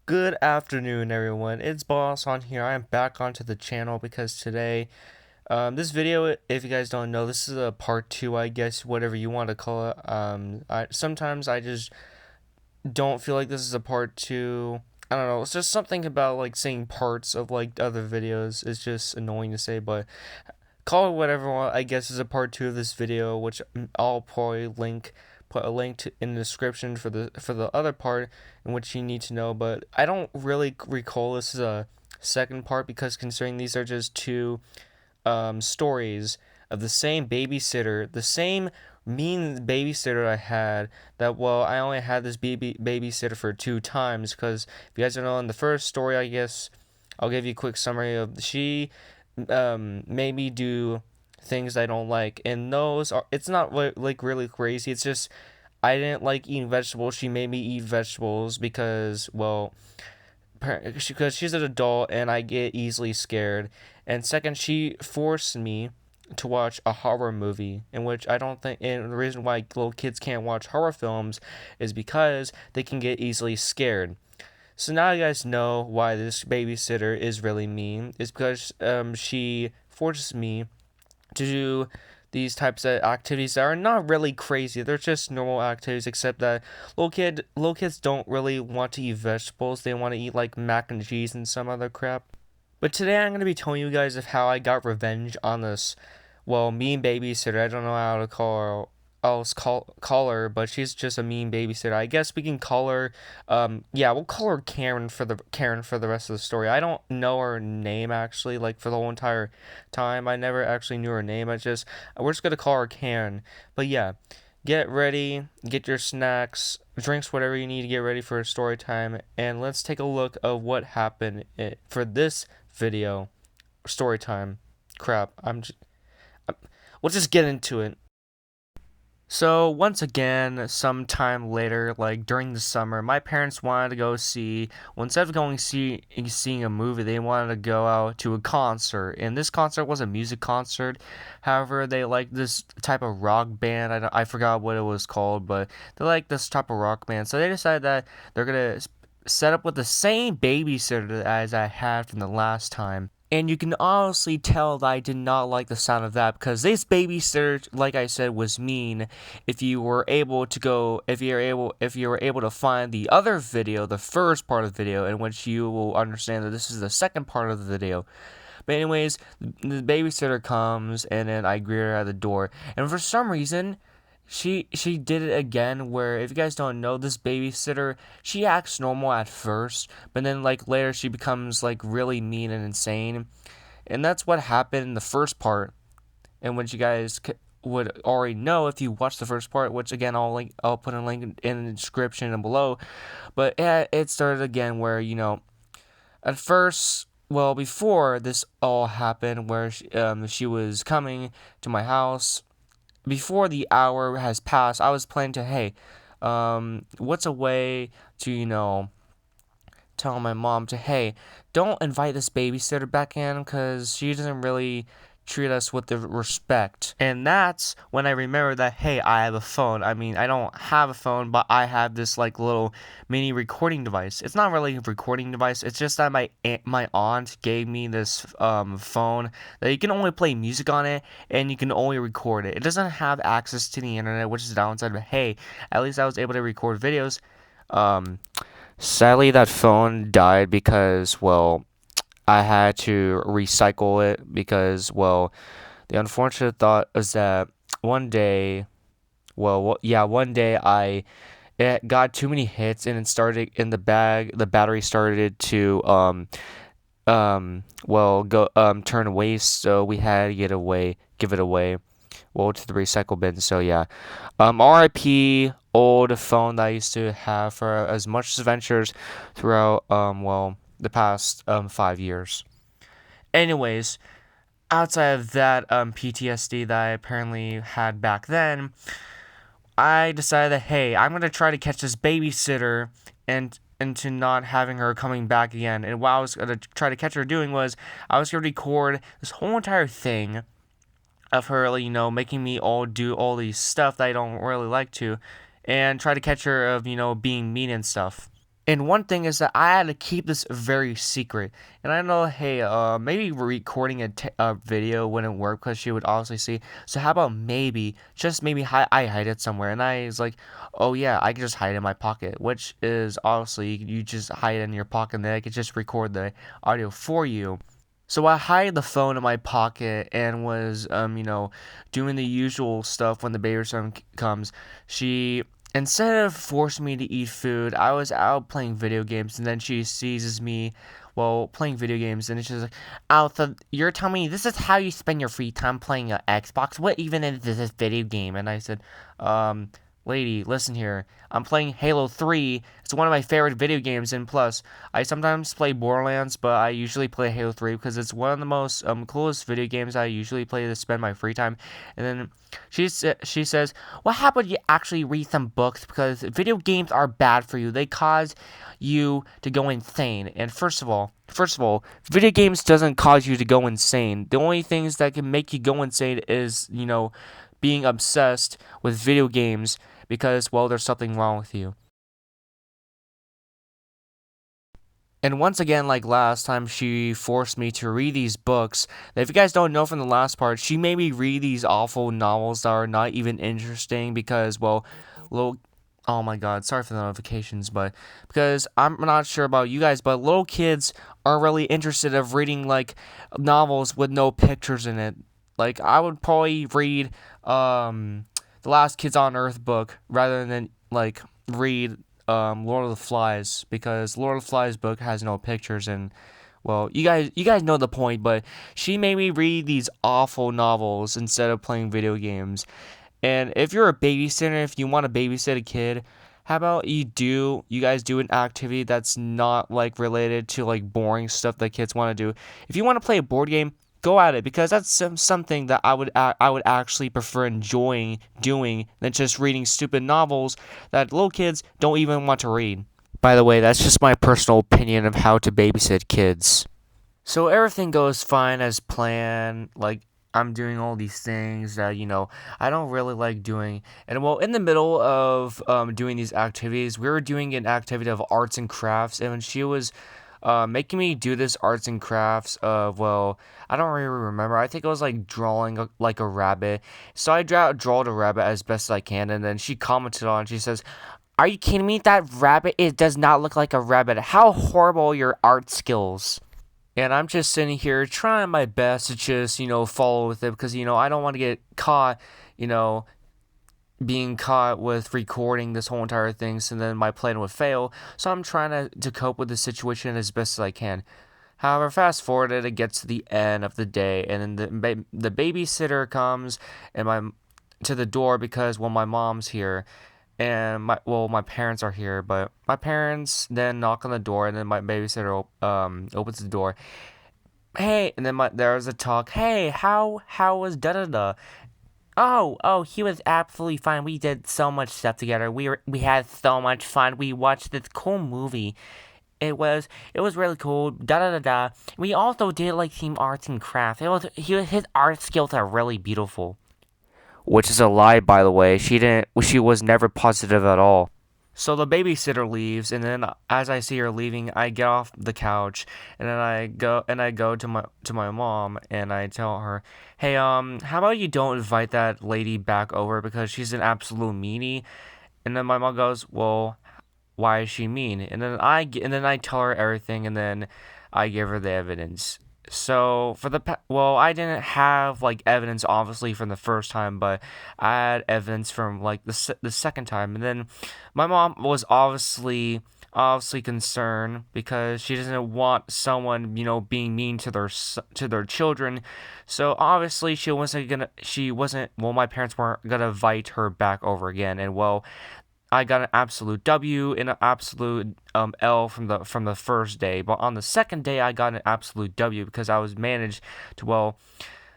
Good afternoon, everyone. It's Boss on here. I am back onto the channel because today, this video, if you guys don't know, this is a part two, I guess, whatever you want to call it. Sometimes I just don't feel like this is a part two. I don't know. It's just something about like saying parts of like other videos. It's just annoying to say, but call it whatever I guess is a part two of this video, which I'll probably put a link in the description for the other part in which you need to know. But I don't really recall this as a second part because considering these are just two stories of the same babysitter, the same mean babysitter I had. That well, I only had this babysitter for two times because if you guys don't know, in the first story, I guess I'll give you a quick summary of she made me do things I don't like, and those are it's not like really crazy. It's just I didn't like eating vegetables. She made me eat vegetables because well, because she's an adult and I get easily scared. And second, she forced me to watch a horror movie in which I don't think, and the reason why little kids can't watch horror films is because they can get easily scared. So now you guys know why this babysitter is really mean. It's because she forces me to do these types of activities that are not really crazy. They're just normal activities, except that little kids don't really want to eat vegetables. They want to eat like mac and cheese and some other crap. But today I'm gonna be telling you guys of how I got revenge on this, well, mean babysitter. I don't know how to call her, but she's just a mean babysitter. I guess we can call her, yeah, we'll call her Karen for the rest of the story. I don't know her name actually, like for the whole entire time. I never actually knew her name. We're just gonna call her Karen. But yeah, get ready, get your snacks, drinks, whatever you need to get ready for a story time, and let's take a look of what happened for this video story time. Crap, we'll just get into it. So once again, sometime later, like during the summer, my parents wanted to go see. Well, instead of seeing a movie, they wanted to go out to a concert, and this concert was a music concert. However, they like this type of rock band. I forgot what it was called, but they like this type of rock band. So they decided that they're gonna set up with the same babysitter as I had from the last time. And you can honestly tell that I did not like the sound of that because this babysitter, like I said, was mean. If you were able to find the other video, the first part of the video, in which you will understand that this is the second part of the video. But anyways, the babysitter comes and then I greet her at the door, and for some reason, she did it again. Where if you guys don't know, this babysitter, she acts normal at first, but then like later she becomes like really mean and insane, and that's what happened in the first part. And which you guys would already know if you watched the first part, which again I'll put a link in the description and below. But it started again where at first, well, before this all happened, where she was coming to my house. Before the hour has passed, I was planning to, hey, what's a way to, tell my mom to, hey, don't invite this babysitter back in because she doesn't really treat us with the respect. And that's when I remember that, hey, I have a phone. I mean, I don't have a phone, but I have this like little mini recording device. It's not really a recording device. It's just that my aunt gave me this phone that you can only play music on it and you can only record it. It doesn't have access to the internet, which is the downside. But hey, at least I was able to record videos. Um, Sadly, that phone died because, well, I had to recycle it because, well, the unfortunate thought is that one day, one day it got too many hits and it started in the battery started to go turn waste, so we had to give it away, well, to the recycle bin. So yeah, RIP old phone that I used to have for as much adventures throughout the past 5 years. Anyways, outside of that PTSD that I apparently had back then, I decided that hey, I'm gonna try to catch this babysitter and into not having her coming back again. And what I was gonna try to catch her doing was I was gonna record this whole entire thing of her, making me all do all these stuff that I don't really like to, and try to catch her of being mean and stuff. And one thing is that I had to keep this very secret. And I know, hey, maybe recording a video wouldn't work because she would obviously see. So how about maybe, just maybe, I hide it somewhere. And I was like, oh yeah, I could just hide it in my pocket, which is obviously you just hide it in your pocket, and then I could just record the audio for you. So I hid the phone in my pocket and was, doing the usual stuff when the babysitter comes. She, instead of forcing me to eat food, I was out playing video games, and then she seizes me while playing video games, and she's like, "Oh, so you're telling me this is how you spend your free time playing an Xbox? What even is this video game?" And I said, um, lady, listen here. I'm playing Halo 3. It's one of my favorite video games, and plus, I sometimes play Borderlands, but I usually play Halo 3 because it's one of the most coolest video games I usually play to spend my free time. And then she says, "What happened? You actually read some books because video games are bad for you. They cause you to go insane." And first of all, video games doesn't cause you to go insane. The only things that can make you go insane is, being obsessed with video games because, well, there's something wrong with you. And once again, like last time, she forced me to read these books. If you guys don't know from the last part, she made me read these awful novels that are not even interesting because, well, little. Oh my god, sorry for the notifications, but because I'm not sure about you guys, but little kids aren't really interested of reading like novels with no pictures in it. Like I would probably read the Last Kids on Earth book rather than like read Lord of the Flies because Lord of the Flies book has no pictures and well, you guys know the point, but she made me read these awful novels instead of playing video games. And if you're a babysitter, if you want to babysit a kid, how about you guys do an activity that's not like related to like boring stuff that kids want to do. If you want to play a board game, go at it because that's something that I would actually prefer enjoying doing than just reading stupid novels that little kids don't even want to read. By the way, that's just my personal opinion of how to babysit kids. So everything goes fine as planned. Like I'm doing all these things that I don't really like doing. And well, in the middle of doing these activities, we were doing an activity of arts and crafts, and she was making me do this arts and crafts of well, I don't really remember. I think it was like drawing like a rabbit. So I draw the rabbit as best as I can, and then she commented on. She says, "Are you kidding me? That rabbit, it does not look like a rabbit. How horrible are your art skills." And I'm just sitting here trying my best to just, follow with it because, I don't want to get caught, you know, being caught with recording this whole entire thing, so then my plan would fail. So I'm trying to cope with the situation as best as I can. However, fast forwarded, it gets to the end of the day, and then the babysitter comes and to the door because well, my mom's here, and my parents are here, but my parents then knock on the door, and then my babysitter opens the door. Hey, and then there's a talk. Hey, how was da da da? Oh, he was absolutely fine. We did so much stuff together. We had so much fun. We watched this cool movie. It was really cool. Da da da da. We also did like some arts and crafts. His art skills are really beautiful. Which is a lie, by the way. She didn't. She was never positive at all. So the babysitter leaves, and then as I see her leaving, I get off the couch, and then I go to my mom, and I tell her, "Hey, how about you don't invite that lady back over because she's an absolute meanie." And then my mom goes, "Well, why is she mean?" And then I tell her everything, and then I give her the evidence. So well, I didn't have like evidence obviously from the first time, but I had evidence from like the second time, and then my mom was obviously concerned because she doesn't want someone being mean to their children. So obviously she wasn't well, my parents weren't gonna invite her back over again, and well, I got an absolute W and an absolute L from the first day, but on the second day I got an absolute W because I was managed to well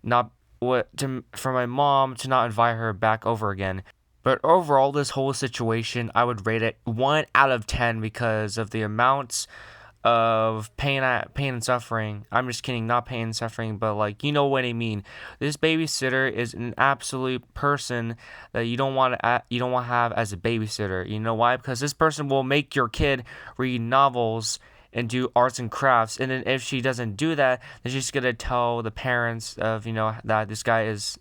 not what to for my mom to not invite her back over again. But overall, this whole situation I would rate it 1 out of 10 because of the amounts of pain and suffering. I'm just kidding, not pain and suffering, but like you know what I mean. This babysitter is an absolute person that you don't want to have as a babysitter. You know why? Because this person will make your kid read novels and do arts and crafts, and then if she doesn't do that, then she's gonna tell the parents of that this guy is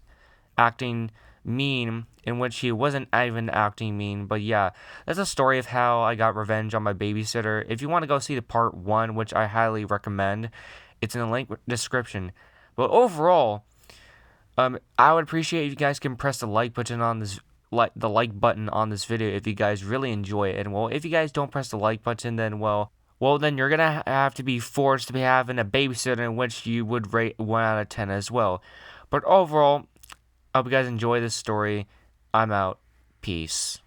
acting mean, in which he wasn't even acting mean. But yeah, that's a story of how I got revenge on my babysitter. If you want to go see the part one, which I highly recommend, it's in the link description. But overall, I would appreciate if you guys can press the like button on this the like button on this video if you guys really enjoy it. And well, if you guys don't press the like button, then then you're gonna have to be forced to be having a babysitter in which you would rate 1 out of 10 as well. But overall, I hope you guys enjoy this story. I'm out. Peace.